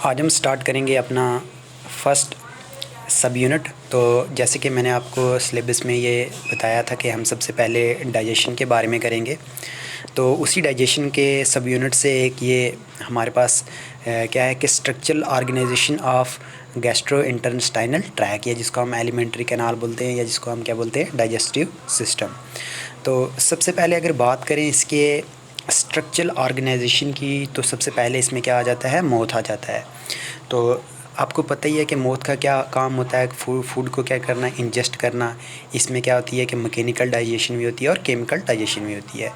आज हम स्टार्ट करेंगे अपना फर्स्ट सब यूनिट। तो जैसे कि मैंने आपको सिलेबस में ये बताया था कि हम सबसे पहले डाइजेशन के बारे में करेंगे। तो उसी डाइजेशन के सब यूनिट से एक ये हमारे पास क्या है कि structural organization of gastrointestinal tract, या जिसको हम एलिमेंट्री कैनाल बोलते हैं, या जिसको हम क्या बोलते हैं, डाइजेस्टिव सिस्टम। तो सबसे पहले अगर बात करें इसके स्ट्रक्चरल ऑर्गेनाइजेशन की, तो सबसे पहले इसमें क्या आ जाता है, माउथ आ जाता है। तो आपको पता ही है कि माउथ का क्या काम होता है, फूड को क्या करना, इंजेस्ट करना। इसमें क्या होती है कि मैकेनिकल डाइजेशन भी होती है और केमिकल डाइजेशन भी होती है।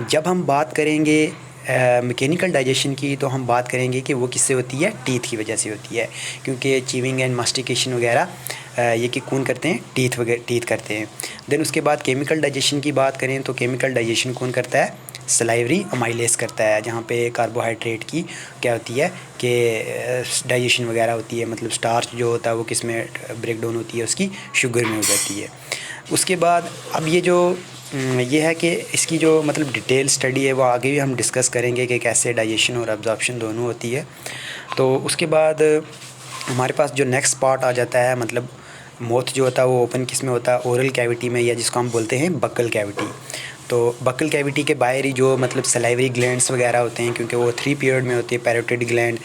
जब हम बात करेंगे मैकेनिकल डाइजेशन की, तो हम बात करेंगे कि वो किससे होती है, टीथ की वजह से होती है, क्योंकि चीविंग एंड मास्टिकेशन वगैरह ये कि कौन करते हैं, टीथ करते हैं। देन उसके बाद केमिकल डाइजेशन की बात करें तो केमिकल डाइजेशन कौन करता है, सलाइवरी अमाइलेज करता है, जहाँ पे कार्बोहाइड्रेट की क्या होती है कि डाइजेशन वगैरह होती है, मतलब स्टार्च जो होता है वो किस में ब्रेक डाउन होती है, उसकी शुगर में हो जाती है। उसके बाद अब ये है कि इसकी जो मतलब डिटेल स्टडी है वो आगे भी हम डिस्कस करेंगे कि कैसे डाइजेशन और अब्जॉर्प्शन दोनों होती है। तो उसके बाद हमारे पास जो नेक्स्ट पार्ट आ जाता है, मतलब माउथ जो होता है वो ओपन किस में होता है, ओरल कैविटी में, या जिसको हम बोलते हैं बक्कल कैविटी। तो बक्कल कैविटी के बाहर ही जो मतलब सलाइवरी ग्लैंड्स वगैरह होते हैं, क्योंकि वो 3 पीरियड में होती है, पैरोटिड ग्लैंड,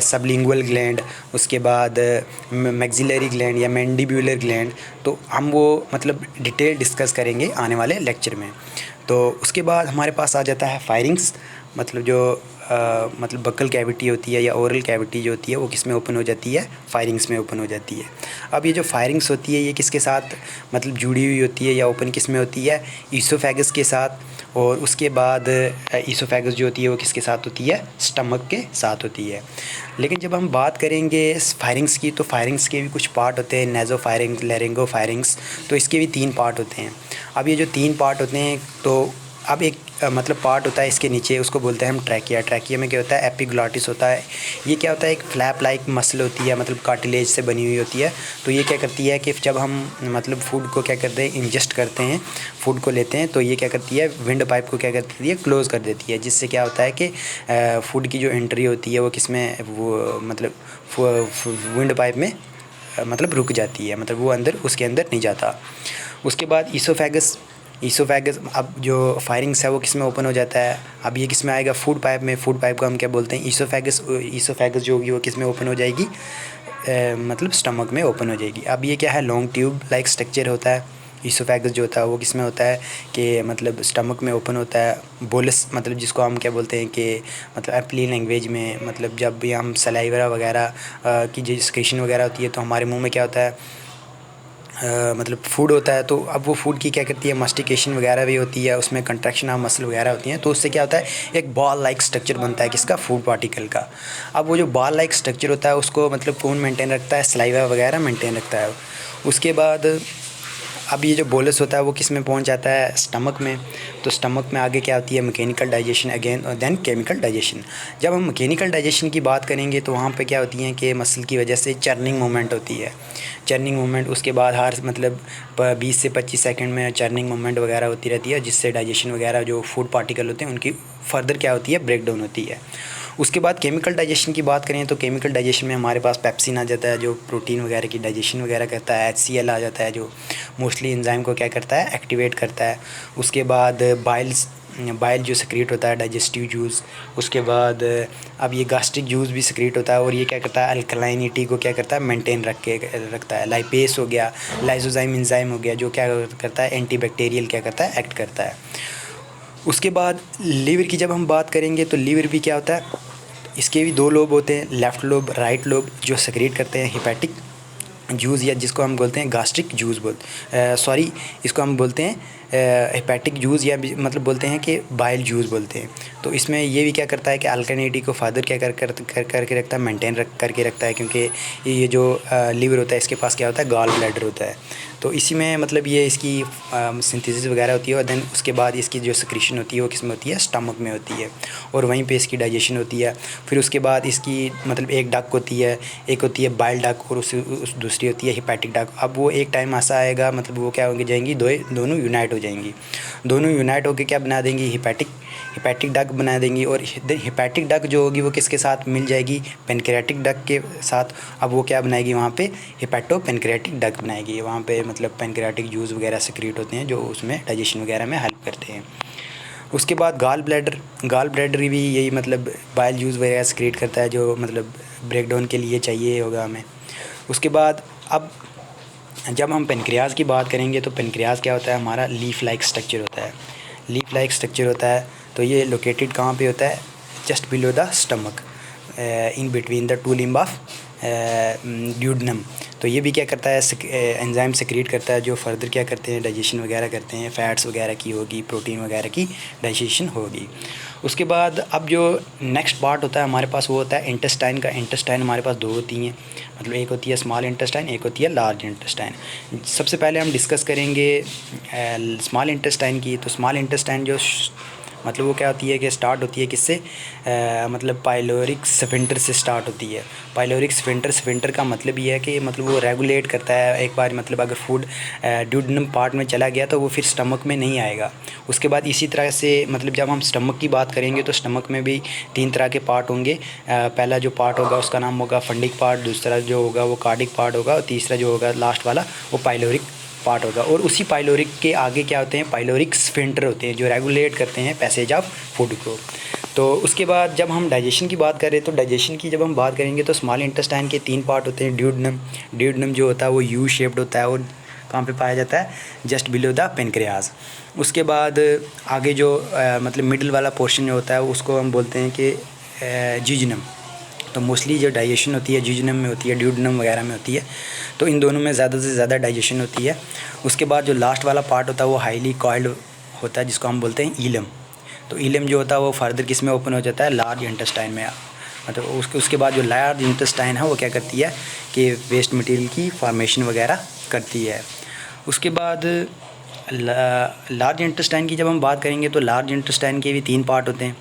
सबलिंगुअल ग्लैंड, उसके बाद मैक्सिलरी ग्लैंड या मैंडिब्यूलर ग्लैंड। तो हम वो मतलब डिटेल डिस्कस करेंगे आने वाले लेक्चर में। तो उसके बाद हमारे पास आ जाता है फायरिंग्स, मतलब जो मतलब बक्कल कैविटी होती है या ओरल कैविटी जो होती है वो किस में ओपन हो जाती है, फायरिंग्स में ओपन हो जाती है। अब ये जो फायरिंग्स होती है ये किसके साथ मतलब जुड़ी हुई होती है या ओपन किस में होती है, ईसोफेगस के साथ। और उसके बाद ईसोफेगस जो होती है वो किसके साथ होती है, स्टमक के साथ होती है। लेकिन जब हम बात करेंगे फायरिंग्स की, तो फायरिंग्स के भी कुछ पार्ट होते हैं, नेज़ो फायरिंग्स, लैरिंगो फायरिंग्स। तो इसके भी 3 पार्ट होते हैं। अब ये जो 3 पार्ट होते हैं, तो अब एक मतलब पार्ट होता है इसके नीचे, उसको बोलते हैं हम ट्रैकिया। ट्रैकिया में क्या होता है, एपिग्लॉटिस होता है। ये क्या होता है, एक फ्लैप लाइक मसल होती है, मतलब कार्टिलेज से बनी हुई होती है। तो ये क्या करती है कि जब हम मतलब फूड को क्या करते हैं, इंजेस्ट करते हैं, फूड को लेते हैं, तो ये क्या करती है, विंड पाइप को क्या करती है, क्लोज़ कर देती है, जिससे क्या होता है कि फूड की जो एंट्री होती है वो किस में, वो मतलब विंड पाइप में मतलब रुक जाती है, मतलब वो अंदर उसके अंदर नहीं जाता। उसके बाद ईसोफेगस अब जो फायरिंग्स है वो किस में ओपन हो जाता है। अब ये किस में आएगा, फूड पाइप में। फूड पाइप को हम क्या बोलते हैं, ईसोफेगस जो होगी वो किस में ओपन हो जाएगी, मतलब स्टमक में ओपन हो जाएगी। अब ये क्या है, लॉन्ग ट्यूब लाइक स्ट्रक्चर होता है। ईसोफेगस जो होता है वो किस में होता है कि मतलब स्टमक में ओपन होता है। बोलस मतलब जिसको हम क्या बोलते हैं कि मतलब एप्ली लैंग्वेज में, मतलब जब भी हम सलाइवा वगैरह की जो सिक्रीशन वगैरह होती है, तो हमारे मुंह में क्या होता है, मतलब फूड होता है। तो अब वो फूड की क्या करती है, मास्टिकेशन वगैरह भी होती है, उसमें कंट्रैक्शन ऑफ मसल वगैरह होती हैं। तो उससे क्या होता है, एक बॉल लाइक स्ट्रक्चर बनता है किसका, फूड पार्टिकल का। अब वो जो बॉल लाइक स्ट्रक्चर होता है उसको मतलब कौन मेंटेन रखता है, सलाइवा वगैरह मेंटेन रखता है। उसके बाद अब ये जो बोलस होता है वो किस में पहुंच जाता है, स्टमक में। तो स्टमक में आगे क्या होती है, मैकेनिकल डाइजेशन अगेन और देन केमिकल डाइजेशन। जब हम मैकेनिकल डाइजेशन की बात करेंगे तो वहाँ पे क्या होती है कि मसल की वजह से चर्निंग मूवमेंट होती है। चर्निंग मूवमेंट, उसके बाद हर मतलब 20 से 25 सेकंड में चर्निंग मूवमेंट वगैरह होती रहती है, जिससे डाइजेशन वगैरह जो फूड पार्टिकल होते हैं उनकी फर्दर क्या होती है, ब्रेक डाउन होती है। उसके बाद केमिकल डाइजेशन की बात करें तो केमिकल डाइजेशन में हमारे पास पेप्सिन आ जाता है, जो प्रोटीन वगैरह की डाइजेशन वगैरह करता है। HCl आ जाता है, जो मोस्टली एंजाइम को क्या करता है, एक्टिवेट करता है। उसके बाद बाइल जो सेक्रेट होता है, डाइजेस्टिव जूस। उसके बाद अब ये गास्ट्रिक जूस भी सेक्रेट होता है, और ये क्या करता है, अल्कलाइनिटी को क्या करता है, मेंटेन रखता है। लाइपेस हो गया, लाइसोजाइम एंजाइम हो गया, जो क्या करता है, एंटीबैक्टीरियल क्या करता है, एक्ट करता है। उसके बाद लीवर की जब हम बात करेंगे तो लीवर भी क्या होता है, इसके भी 2 लोब होते हैं, लेफ़्ट लोब, राइट लोब, जो सेक्रेट करते हैं हेपेटिक जूस, या जिसको हम बोलते हैं गास्ट्रिक जूस सॉरी, इसको हम बोलते हैं हेपेटिक जूस, या मतलब बोलते हैं कि बाइल जूस बोलते हैं। तो इसमें ये भी क्या करता है कि अल्कलिनिटी को फादर क्या करके रखता है, मेंटेन करके रखता है, क्योंकि ये जो लीवर होता है इसके पास क्या होता है, गॉल ब्लैडर होता है। तो इसी में मतलब ये इसकी सिंथेसिस वगैरह होती है, और देन उसके बाद इसकी जो सिक्रीशन होती है वो किस में होती है, स्टमक में होती है, और वहीं पे इसकी डाइजेशन होती है। फिर उसके बाद इसकी मतलब एक डक होती है, एक होती है बाइल डक, और उस दूसरी होती है हेपेटिक डक। अब वो एक टाइम ऐसा आएगा, मतलब वो क्या होंगी जाएंगी, दोनों यूनाइट हो जाएंगी। दोनों यूनाइट होकर क्या बना देंगी, हेपेटिक डक्ट बना देंगी। और हेपेटिक डक्ट जो होगी वो किसके साथ मिल जाएगी, पेनक्रियाटिक डक्ट के साथ। अब वो क्या बनाएगी वहाँ पे, हेपेटो पेनक्रियाटिक डक्ट बनाएगी। वहाँ पे मतलब पेनक्रियाटिक जूस वगैरह सिक्रीट होते हैं जो उसमें डाइजेशन वगैरह में हेल्प करते हैं। उसके बाद गाल ब्लैडर भी यही मतलब बाइल जूस वगैरह सिक्रीट करता है जो मतलब ब्रेकडाउन के लिए चाहिए होगा हमें। उसके बाद अब जब हम पेनक्रियाज की बात करेंगे तो पेनक्रियाज क्या होता है, हमारा लीफ लाइक स्ट्रक्चर होता है। लीफ लाइक स्ट्रक्चर होता है तो ये लोकेटेड कहाँ पे होता है, just below the stomach, in between the two limb of duodenum. तो ये भी क्या करता है, एंजाइम सिक्रीट करता है जो फर्दर क्या करते हैं, डाइजेशन वगैरह करते हैं, फ़ैट्स वगैरह की होगी, प्रोटीन वगैरह की डाइजेशन होगी। उसके बाद अब जो नेक्स्ट पार्ट होता है हमारे पास वो होता है इंटेस्टाइन का। इंटेस्टाइन हमारे पास दो होती हैं, मतलब एक होती है स्मॉल इंटेस्टाइन, एक होती है लार्ज इंटेस्टाइन। सबसे पहले हम डिस्कस करेंगे स्मॉल इंटेस्टाइन की। तो स्मॉल इंटेस्टाइन जो मतलब वो क्या होती है कि स्टार्ट होती है किससे, मतलब पाइलोरिक स्फिंक्टर से स्टार्ट होती है। पाइलोरिक स्फिंक्टर का मतलब ये है कि मतलब वो रेगुलेट करता है। एक बार मतलब अगर फूड ड्यूडेनम पार्ट में चला गया तो वो फिर स्टमक में नहीं आएगा। उसके बाद इसी तरह से मतलब जब हम स्टमक की बात करेंगे तो स्टमक में भी 3 तरह के पार्ट होंगे। पहला जो पार्ट होगा उसका नाम होगा फंडिक पार्ट, दूसरा जो होगा वो कार्डिक पार्ट होगा, और तीसरा जो होगा लास्ट वाला वो पाइलोरिक पार्ट होगा। और उसी पाइलोरिक के आगे क्या होते हैं, पाइलोरिक स्फिंक्टर होते हैं जो रेगुलेट करते हैं पैसेज ऑफ फूड को। तो उसके बाद जब हम डाइजेशन की बात करें तो डाइजेशन की जब हम बात करेंगे तो स्मॉल इंटेस्टाइन के 3 पार्ट होते हैं। ड्यूडेनम जो होता है वो यू शेप्ड होता है और कहाँ पे पाया जाता है, जस्ट बिलो द पेनक्रियाज। उसके बाद आगे जो मतलब मिडिल वाला पोर्शन जो होता है उसको हम बोलते हैं कि जीजनम। तो मोस्टली जो डाइजेशन होती है जीजनम में होती है, ड्यूडेनम वगैरह में होती है। तो इन दोनों में ज़्यादा से ज़्यादा डाइजेशन होती है। उसके बाद जो लास्ट वाला पार्ट होता है वो हाईली कॉइल्ड होता है जिसको हम बोलते हैं ईलम। तो ईलम जो होता है वो फर्दर किस में ओपन हो जाता है, लार्ज इंटेस्टाइन में। मतलब उसके बाद जो लार्ज इंटेस्टाइन है वो क्या करती है कि वेस्ट मटेरियल की फॉर्मेशन वगैरह करती है। उसके बाद लार्ज इंटेस्टाइन की जब हम बात करेंगे तो लार्ज इंटेस्टाइन के भी 3 पार्ट होते हैं।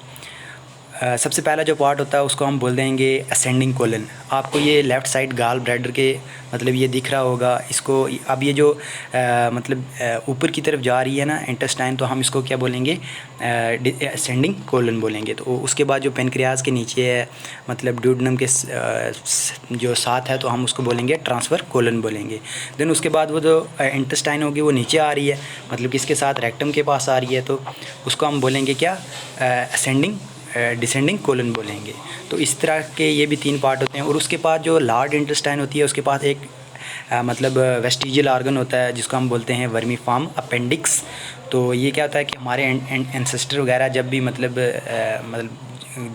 सबसे पहला जो पार्ट होता है उसको हम बोल देंगे असेंडिंग कोलन। आपको ये लेफ़्ट साइड गाल ब्लैडर के मतलब ये दिख रहा होगा इसको। अब ये जो मतलब ऊपर की तरफ जा रही है ना इंटेस्टाइन, तो हम इसको क्या बोलेंगे, असेंडिंग कोलन बोलेंगे। तो उसके बाद जो पेनक्रियाज के नीचे है मतलब ड्यूडेनम के जो साथ है तो हम उसको बोलेंगे ट्रांसफ़र कोलन बोलेंगे। देन उसके बाद वो जो इंटेस्टाइन होगी वो नीचे आ रही है, मतलब किसके साथ, रेक्टम के पास आ रही है, तो उसको हम बोलेंगे क्या, असेंडिंग डिसेंडिंग कोलन बोलेंगे। तो इस तरह के ये भी 3 पार्ट होते हैं। और उसके बाद जो लार्ज इंटेस्टाइन होती है उसके पास एक मतलब वेस्टिजियल ऑर्गन होता है जिसको हम बोलते हैं वर्मीफॉर्म अपेंडिक्स। तो ये क्या होता है कि हमारे एंसेस्टर वगैरह जब भी मतलब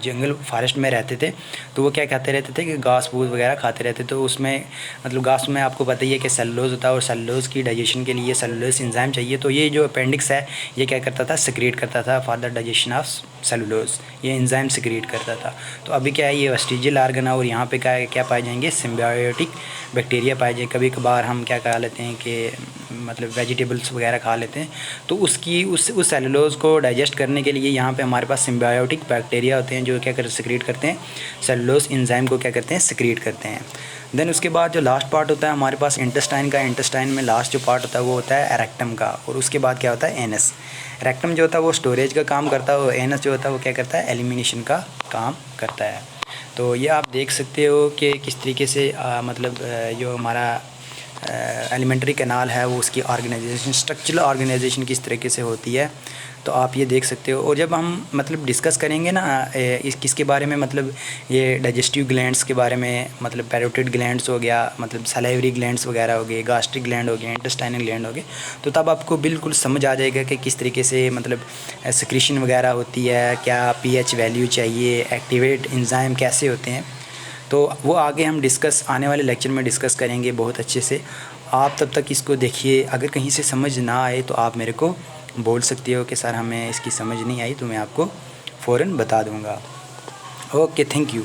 जंगल फॉरेस्ट में रहते थे तो वो क्या खाते रहते थे कि घास फूस वगैरह खाते रहते। तो उसमें मतलब घास में आपको पता ही है कि सेलुलोज होता है और सेलुलोज की डाइजेशन के लिए सेलुलोज एंजाइम चाहिए। तो ये जो अपेंडिक्स है ये क्या करता था, सिक्रीट करता था for the digestion of cellulose, ये एंजाइम सिक्रीट करता था। तो अभी क्या है, ये वेस्टिजियल ऑर्गन है और यहाँ पे क्या पाए जाएंगे, सिम्बायोटिक बैक्टीरिया पाए जाएंगे। कभी कभार हम क्या खा लेते हैं कि मतलब वेजिटेबल्स वगैरह खा लेते हैं तो उस सेलुलोज को डाइजेस्ट करने के लिए यहाँ पे हमारे पास सिम्बायोटिक बैक्टीरिया होते हैं जो क्या सिक्रीट करते हैं, सेलुलोज एंजाइम को क्या करते हैं, सिक्रीट करते हैं। देन उसके बाद जो लास्ट पार्ट होता है हमारे पास इंटेस्टाइन का, इंटेस्टाइन में लास्ट जो पार्ट होता है वो होता है रेक्टम का। और उसके बाद क्या होता है, एनस। रेक्टम जो होता है वो स्टोरेज का काम करता है और एनस जो होता है वो क्या करता है, एलिमिनेशन का काम करता है। तो ये आप देख सकते हो कि किस तरीके से मतलब जो हमारा एलिमेंट्री कैनाल है वो उसकी ऑर्गेनाइजेशन, स्ट्रक्चरल ऑर्गेनाइजेशन किस तरीके से होती है, तो आप ये देख सकते हो। और जब हम मतलब डिस्कस करेंगे ना किसके बारे में, मतलब ये डाइजेस्टिव ग्लैंड्स के बारे में, मतलब पैरोटिड ग्लैंड्स हो गया, मतलब सलाइवरी ग्लैंड्स वगैरह हो गए, गास्ट्रिक ग्लैंड हो गए, इंटेस्टाइनल ग्लैंड हो गए, तो तब आपको बिल्कुल समझ आ जाएगा कि किस तरीके से मतलब सिक्रीशन वगैरह होती है, क्या पीएच वैल्यू चाहिए, एक्टिवेट एंजाइम कैसे होते हैं। तो वो आगे हम डिस्कस आने वाले लेक्चर में डिस्कस करेंगे बहुत अच्छे से। आप तब तक इसको देखिए, अगर कहीं से समझ ना आए तो आप मेरे को बोल सकते हो कि सर हमें इसकी समझ नहीं आई, तो मैं आपको फ़ौरन बता दूंगा। Okay, thank you.